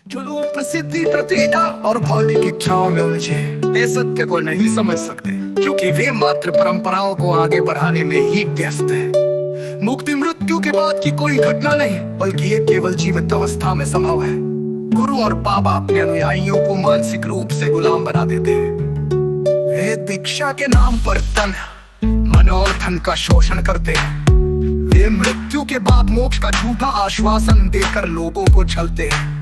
जो लोग प्रसिद्धि प्रतिष्ठा और भौतिक इच्छाओं में उलझे वे सत्य को नहीं समझ सकते, क्योंकि वे मात्र परंपराओं को आगे बढ़ाने में ही व्यस्त है। मुक्ति मृत्यु के बाद की कोई घटना नहीं, बल्कि ये केवल जीवित अवस्था में संभव है। गुरु और बाबा अपने अनुयायियों को मानसिक रूप से गुलाम बना देते हैं। वे दीक्षा के नाम पर तन, मन और धन का शोषण करते हैं। वे मृत्यु के बाद मोक्ष का झूठा आश्वासन देकर लोगों को छलते हैं,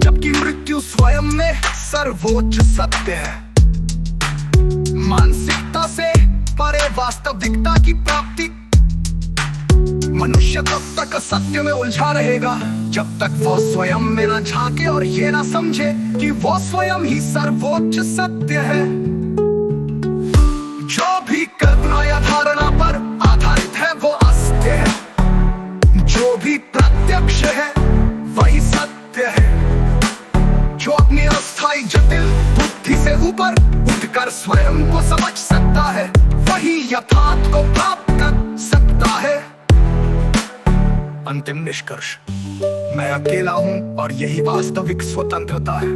जबकि मृत्यु स्वयं में सर्वोच्च सत्य है। मानसिकता से परे वास्तविकता की प्राप्ति। मनुष्य तब तक सत्य में उलझा रहेगा जब तक वह स्वयं में न झांके और ये न समझे कि वह स्वयं ही सर्वोच्च सत्य है। जो भी कल्पना या धारणा पर आधारित है वो असत्य है। जो भी प्रत्यक्ष है वही सत्य है। जो अपनी अस्थायी जटिल बुद्धि से ऊपर उठकर स्वयं को समझ सकता है वही यथार्थ को प्राप्त कर सकता है। अंतिम निष्कर्ष, मैं अकेला हूँ और यही वास्तविक स्वतंत्रता है।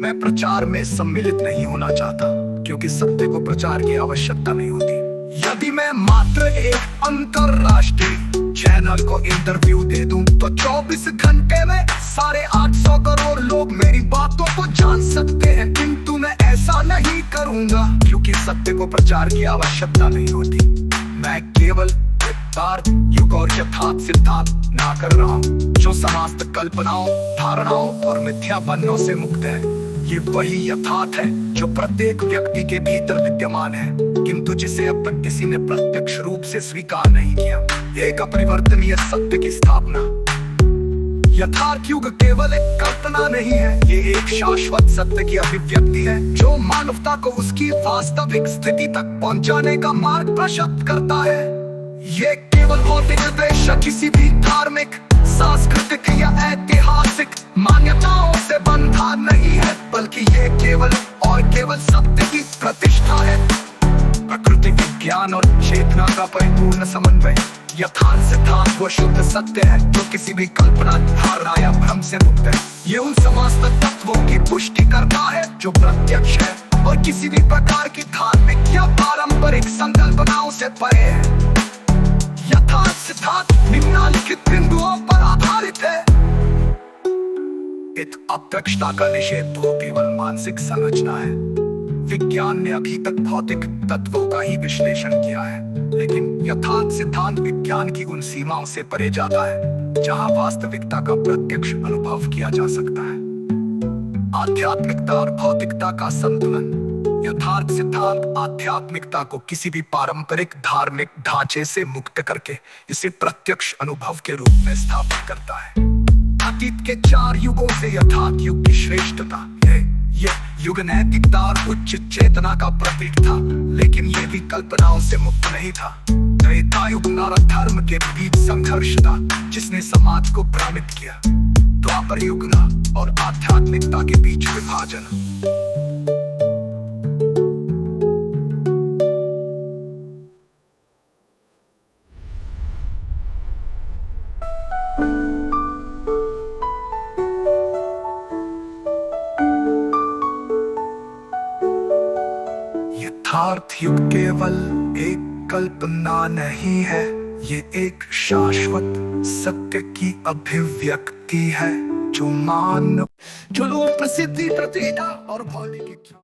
मैं प्रचार में सम्मिलित नहीं होना चाहता, क्योंकि सत्य को प्रचार की आवश्यकता नहीं होती। यदि मैं मात्र एक अंतरराष्ट्रीय चैनल को इंटरव्यू दे दूं, तो 24 घंटे में 850 करोड़ लोग मेरी बातों को जान सकते हैं। किंतु मैं ऐसा नहीं करूंगा, क्योंकि सत्य को प्रचार की आवश्यकता नहीं होती। मैं केवल युग और यथार्थ सिद्धांत ना कर रहा हूँ, जो समस्त कल्पनाओं, धारणाओं और मिथ्यापन्नों से मुक्त है। ये वही यथार्थ है जो प्रत्येक व्यक्ति के भीतर विद्यमान है, किंतु जिसे अब तक किसी ने प्रत्यक्ष रूप से स्वीकार नहीं किया। एक अपरिवर्तनीय सत्य की स्थापना। यथार्थ युग केवल एक कल्पना नहीं है, ये एक शाश्वत सत्य की अभिव्यक्ति है, जो मानवता को उसकी वास्तविक स्थिति तक पहुंचाने का मार्ग प्रशस्त करता है। ये केवल भौतिक उद्देश्य किसी भी धार्मिक, सांस्कृतिक या ऐतिहासिक मान्यताओं से बंधा नहीं है, बल्कि ये केवल और केवल सत्य की प्रतिष्ठा है। प्रकृति, विज्ञान और चेतना का परिपूर्ण समन्वय। यथार्थ सिद्धांत वो शुद्ध सत्य है जो किसी भी कल्पना, धारणा या भ्रम से मुक्त है। ये उन समस्त तत्वों की पुष्टि करता है जो प्रत्यक्ष है और किसी भी प्रकार की धार्मिक या पारंपरिक संकल्पनाओं से परे है। यथार्थ सिद्धांत निम्नलिखित बिंदुओं पर आधारित है। इस अप्रत्यक्षता का निषेध तो केवल मानसिक संरचना है। विज्ञान ने अभी तक भौतिक तत्वों का ही विश्लेषण किया है, लेकिन यथार्थ सिद्धांत विज्ञान की उन सीमाओं से परे जाता है जहां वास्तविकता का प्रत्यक्ष अनुभव किया जा सकता है। आध्यात्मिकता और भौतिकता का संतुलन। यथार्थ सिद्धांत आध्यात्मिकता को किसी भी पारंपरिक धार्मिक ढांचे से मुक्त करके इसे प्रत्यक्ष अनुभव के रूप में स्थापित करता है। अतीत के 4 युगों से यथार्थ युग की श्रेष्ठता। यह युग नैतिकता और उच्च चेतना का प्रतीक था, लेकिन यह भी कल्पनाओं से मुक्त नहीं था। त्रेतायुग नर धर्म के बीच संघर्ष था, जिसने समाज को भ्रमित किया। द्वापर युग और आध्यात्मिकता के बीच विभाजन। यथार्थ युग केवल एक कल्पना नहीं है, ये एक शाश्वत सत्य की अभिव्यक्ति है, जो लोग प्रसिद्धि, प्रतिष्ठा और भौतिक